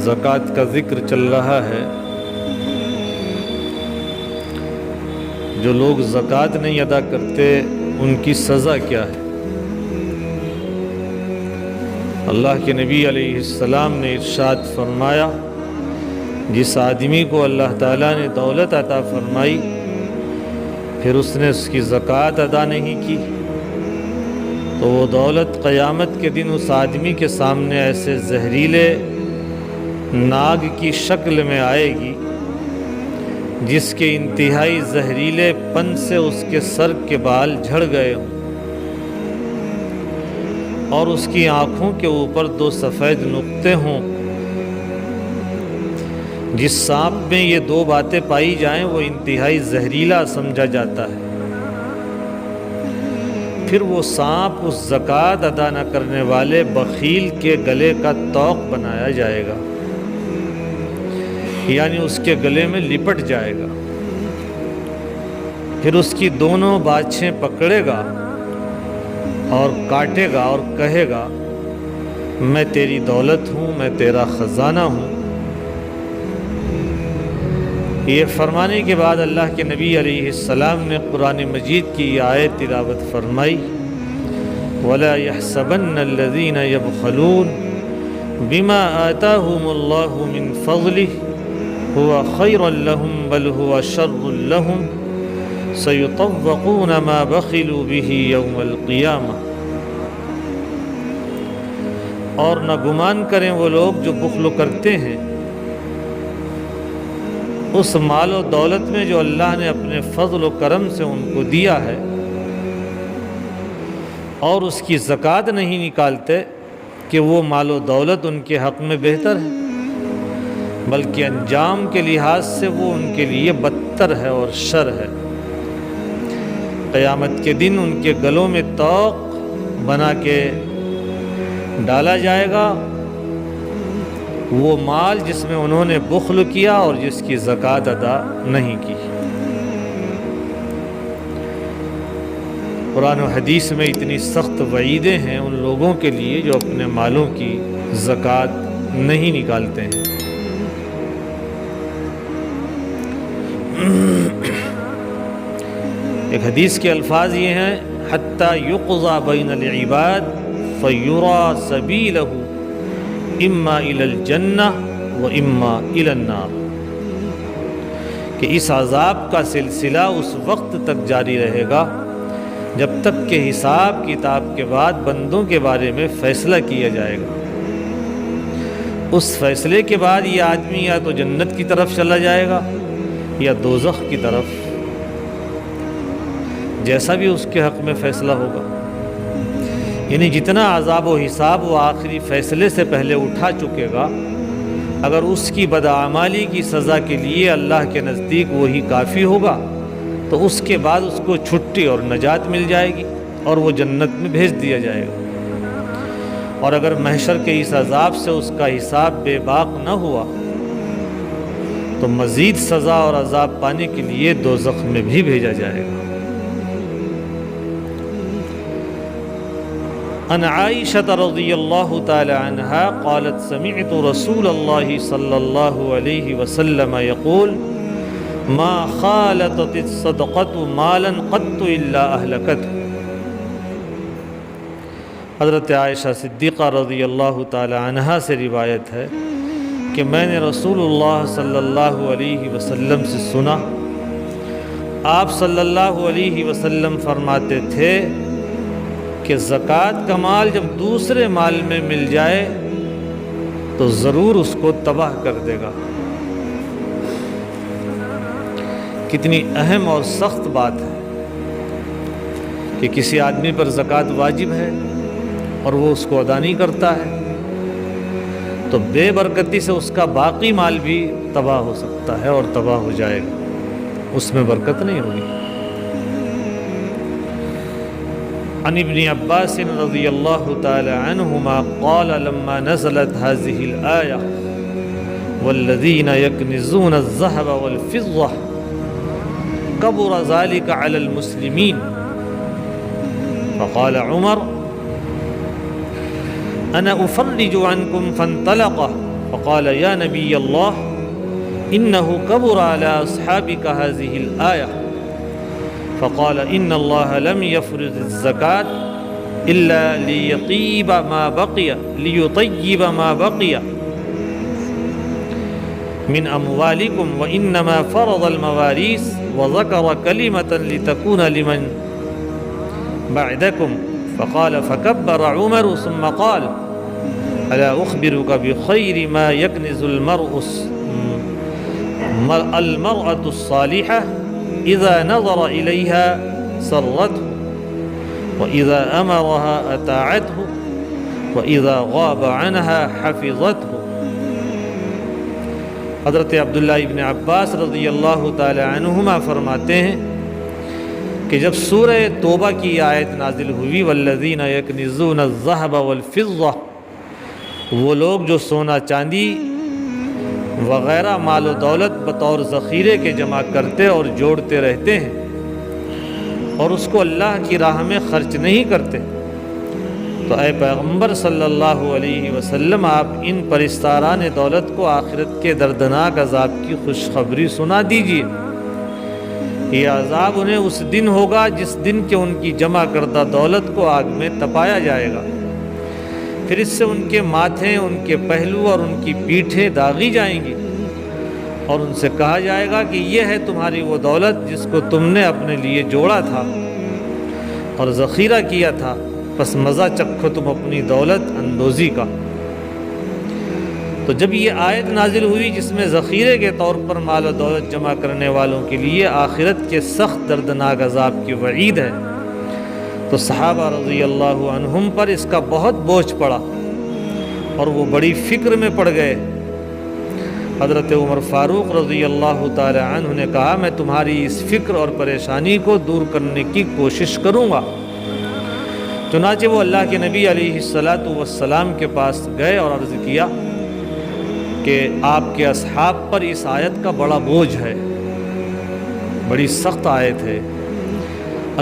زکوٰۃ کا ذکر چل رہا ہے۔ جو لوگ زکوٰۃ نہیں ادا کرتے ان کی سزا کیا ہے؟ اللہ کے نبی علیہ السلام نے ارشاد فرمایا، جس آدمی کو اللہ تعالیٰ نے دولت عطا فرمائی پھر اس نے اس کی زکوٰۃ ادا نہیں کی تو وہ دولت قیامت کے دن اس آدمی کے سامنے ایسے زہریلے ناگ کی شکل میں آئے گی جس کے انتہائی زہریلے پن سے اس کے سر کے بال جھڑ گئے ہوں اور اس کی آنکھوں کے اوپر 2 سفید نقطے ہوں۔ جس سانپ میں یہ 2 باتیں پائی جائیں وہ انتہائی زہریلا سمجھا جاتا ہے۔ پھر وہ سانپ اس زکوٰۃ ادا نہ کرنے والے بخیل کے گلے کا طوق بنایا جائے گا، یعنی اس کے گلے میں لپٹ جائے گا۔ پھر اس کی دونوں باچھیں پکڑے گا اور کاٹے گا اور کہے گا، میں تیری دولت ہوں، میں تیرا خزانہ ہوں۔ یہ فرمانے کے بعد اللہ کے نبی علیہ السلام نے قرآن مجید کی یہ آیت تلاوت فرمائی، وَلَا يَحْسَبَنَّ الَّذِينَ يَبْخَلُونَ بِمَا آتَاهُمُ اللَّهُ مِنْ فَضْلِهِ هُوَ خَيْرٌ لَهُمْ بَلْ هُوَ شَرٌّ لَهُمْ سَيُطَوَّقُونَ مَا بَخِلُوا بِهِ يَوْمَ الْقِيَامَةِ۔ اور نہ گمان کریں وہ لوگ جو بخل کرتے ہیں اس مال و دولت میں جو اللہ نے اپنے فضل و کرم سے ان کو دیا ہے، اور اس کی زکوٰۃ نہیں نکالتے کہ وہ مال و دولت ان کے حق میں بہتر ہے، بلکہ انجام کے لحاظ سے وہ ان کے لیے بدتر ہے اور شر ہے۔ قیامت کے دن ان کے گلوں میں طوق بنا کے ڈالا جائے گا وہ مال جس میں انہوں نے بخل کیا اور جس کی زکوٰۃ ادا نہیں کی۔ قرآن و حدیث میں اتنی سخت وعیدیں ہیں ان لوگوں کے لیے جو اپنے مالوں کی زکوٰۃ نہیں نکالتے ہیں۔ ایک حدیث کے الفاظ یہ ہیں، حتی یقضى بین العباد فیری سبیلہ اما الی الجنہ و اما الی النار، کہ اس عذاب کا سلسلہ اس وقت تک جاری رہے گا جب تک کہ حساب کتاب کے بعد بندوں کے بارے میں فیصلہ کیا جائے گا۔ اس فیصلے کے بعد یہ آدمی یا تو جنت کی طرف چلا جائے گا یا دوزخ کی طرف، جیسا بھی اس کے حق میں فیصلہ ہوگا۔ یعنی جتنا عذاب و حساب وہ آخری فیصلے سے پہلے اٹھا چکے گا، اگر اس کی بدعمالی کی سزا کے لیے اللہ کے نزدیک وہی کافی ہوگا تو اس کے بعد اس کو چھٹی اور نجات مل جائے گی اور وہ جنت میں بھیج دیا جائے گا۔ اور اگر محشر کے اس عذاب سے اس کا حساب بے باک نہ ہوا تو مزید سزا اور عذاب پانے کے لیے دوزخ میں بھی بھیجا جائے گا۔ عن عائشة رضی اللہ تعالی عنہا قالت سمعت رسول اللہ صلی اللہ علیہ وسلم یقول ما خالطت الصدقة مالا قط الا اہلکته۔ حضرت عائشہ صدیقہ رضی اللہ تعالی عنہا سے روایت ہے کہ میں نے رسول اللہ صلی اللہ علیہ وسلم سے سنا، آپ صلی اللہ علیہ وسلم فرماتے تھے کہ زکوٰۃ کا مال جب دوسرے مال میں مل جائے تو ضرور اس کو تباہ کر دے گا۔ کتنی اہم اور سخت بات ہے کہ کسی آدمی پر زکوٰۃ واجب ہے اور وہ اس کو ادا نہیں کرتا ہے تو بے برکتی سے اس کا باقی مال بھی تباہ ہو سکتا ہے اور تباہ ہو جائے گا، اس میں برکت نہیں ہوگی۔ عن ابن عباس رضی اللہ تعالی عنہما قال لما نزلت هذه الآية والذين يكنزون الذهب والفضة كبر ذلك على المسلمين فقال عمر أنا أفرج عنكم فانطلق فقال یا نبی اللہ انه كبر على اصحابك هذه الآية فقال ان الله لم يفرض الزكاة الا ليطيب ما بقي من اموالكم وانما فرض المواريث وذكر كلمة لتكون لمن بعدكم فقال فكبر عمر ثم قال الا اخبرك بخير ما يكنز المرأة الصالحة اذا نظر اليها سرته واذا امرها اطاعته واذا غاب عنها حفظته۔ حضرت عبداللہ ابن عباس رضی اللہ تعالی عنہما فرماتے ہیں کہ جب سورہ توبہ کی آیت نازل ہوئی والذین یکنزون الذھب والفضہ، وہ لوگ جو سونا چاندی وغیرہ مال و دولت بطور ذخیرے کے جمع کرتے اور جوڑتے رہتے ہیں اور اس کو اللہ کی راہ میں خرچ نہیں کرتے، تو اے پیغمبر صلی اللہ علیہ وسلم آپ ان پرستاران دولت کو آخرت کے دردناک عذاب کی خوشخبری سنا دیجیے۔ یہ عذاب انہیں اس دن ہوگا جس دن کہ ان کی جمع کردہ دولت کو آگ میں تپایا جائے گا، پھر اس سے ان کے ماتھے، ان کے پہلو اور ان کی پیٹھیں داغی جائیں گی، اور ان سے کہا جائے گا کہ یہ ہے تمہاری وہ دولت جس کو تم نے اپنے لیے جوڑا تھا اور ذخیرہ کیا تھا، بس مزہ چکھو تم اپنی دولت اندوزی کا۔ تو جب یہ آیت نازل ہوئی جس میں ذخیرے کے طور پر مال و دولت جمع کرنے والوں کے لیے آخرت کے سخت دردناک عذاب کی وعید ہے، تو صحابہ رضی اللہ عنہم پر اس کا بہت بوجھ پڑا اور وہ بڑی فکر میں پڑ گئے۔ حضرت عمر فاروق رضی اللہ تعالی عنہ نے کہا میں تمہاری اس فکر اور پریشانی کو دور کرنے کی کوشش کروں گا۔ چنانچہ وہ اللہ کے نبی علیہ السلام کے پاس گئے اور عرض کیا کہ آپ کے اصحاب پر اس آیت کا بڑا بوجھ ہے، بڑی سخت آیت ہے۔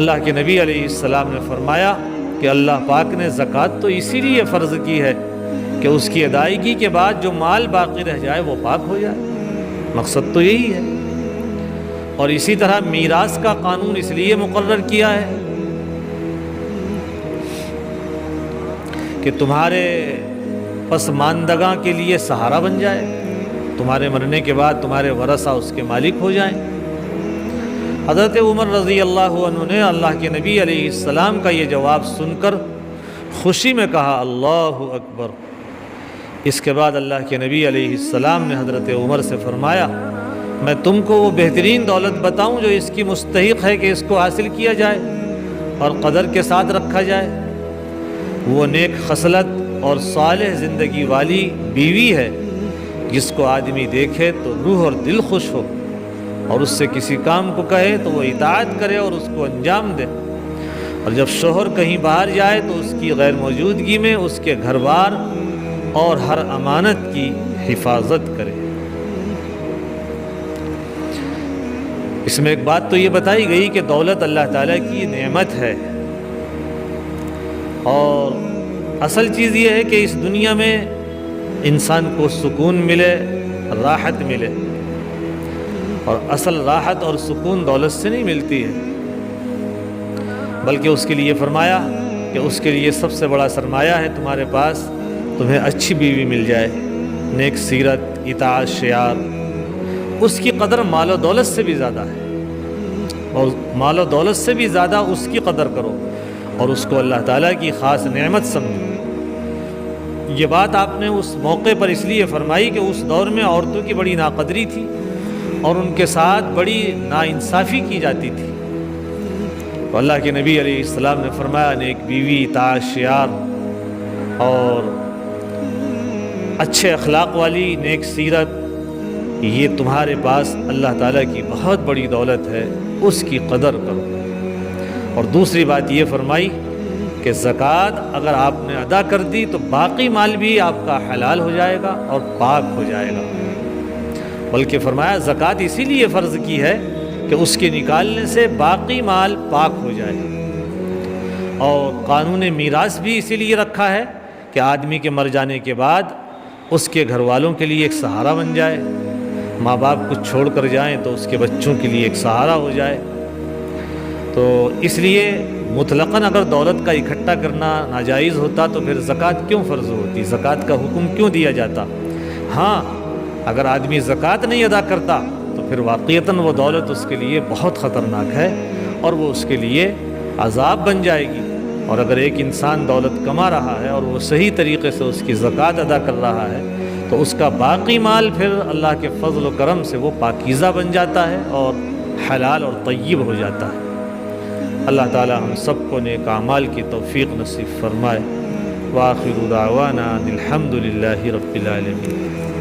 اللہ کے نبی علیہ السلام نے فرمایا کہ اللہ پاک نے زکوٰۃ تو اسی لیے فرض کی ہے کہ اس کی ادائیگی کے بعد جو مال باقی رہ جائے وہ پاک ہو جائے، مقصد تو یہی ہے۔ اور اسی طرح میراث کا قانون اس لیے مقرر کیا ہے کہ تمہارے پسماندگاں کے لیے سہارا بن جائے، تمہارے مرنے کے بعد تمہارے ورثہ اس کے مالک ہو جائیں۔ حضرت عمر رضی اللہ عنہ نے اللہ کے نبی علیہ السلام کا یہ جواب سن کر خوشی میں کہا اللہ اکبر۔ اس کے بعد اللہ کے نبی علیہ السلام نے حضرت عمر سے فرمایا میں تم کو وہ بہترین دولت بتاؤں جو اس کی مستحق ہے کہ اس کو حاصل کیا جائے اور قدر کے ساتھ رکھا جائے؟ وہ نیک خصلت اور صالح زندگی والی بیوی ہے جس کو آدمی دیکھے تو روح اور دل خوش ہو، اور اس سے کسی کام کو کہے تو وہ اطاعت کرے اور اس کو انجام دے، اور جب شوہر کہیں باہر جائے تو اس کی غیر موجودگی میں اس کے گھر بار اور ہر امانت کی حفاظت کرے۔ اس میں ایک بات تو یہ بتائی گئی کہ دولت اللہ تعالیٰ کی نعمت ہے، اور اصل چیز یہ ہے کہ اس دنیا میں انسان کو سکون ملے، راحت ملے، اور اصل راحت اور سکون دولت سے نہیں ملتی ہے، بلکہ اس کے لیے فرمایا کہ اس کے لیے سب سے بڑا سرمایہ ہے تمہارے پاس تمہیں اچھی بیوی مل جائے، نیک سیرت، اطاعت شعار، اس کی قدر مال و دولت سے بھی زیادہ ہے، اور مال و دولت سے بھی زیادہ اس کی قدر کرو اور اس کو اللہ تعالیٰ کی خاص نعمت سمجھو۔ یہ بات آپ نے اس موقع پر اس لیے فرمائی کہ اس دور میں عورتوں کی بڑی ناقدری تھی اور ان کے ساتھ بڑی ناانصافی کی جاتی تھی، تو اللہ کے نبی علیہ السلام نے فرمایا نیک بیوی، اطاعت شعار اور اچھے اخلاق والی نیک سیرت، یہ تمہارے پاس اللہ تعالیٰ کی بہت بڑی دولت ہے، اس کی قدر کرو۔ اور دوسری بات یہ فرمائی کہ زکوٰۃ اگر آپ نے ادا کر دی تو باقی مال بھی آپ کا حلال ہو جائے گا اور پاک ہو جائے گا، بلکہ فرمایا زکوٰۃ اسی لیے فرض کی ہے کہ اس کے نکالنے سے باقی مال پاک ہو جائے، اور قانون میراث بھی اسی لیے رکھا ہے کہ آدمی کے مر جانے کے بعد اس کے گھر والوں کے لیے ایک سہارا بن جائے، ماں باپ کو چھوڑ کر جائیں تو اس کے بچوں کے لیے ایک سہارا ہو جائے۔ تو اس لیے مطلقاً اگر دولت کا اکٹھا کرنا ناجائز ہوتا تو پھر زکوٰۃ کیوں فرض ہوتی، زکوٰۃ کا حکم کیوں دیا جاتا؟ ہاں، اگر آدمی زکوٰۃ نہیں ادا کرتا تو پھر واقعتاً وہ دولت اس کے لیے بہت خطرناک ہے اور وہ اس کے لیے عذاب بن جائے گی۔ اور اگر ایک انسان دولت کما رہا ہے اور وہ صحیح طریقے سے اس کی زکوٰۃ ادا کر رہا ہے تو اس کا باقی مال پھر اللہ کے فضل و کرم سے وہ پاکیزہ بن جاتا ہے اور حلال اور طیب ہو جاتا ہے۔ اللہ تعالی ہم سب کو نیک اعمال کی توفیق نصیب فرمائے۔ وآخر دعوانا الحمد للہ رب العالمین۔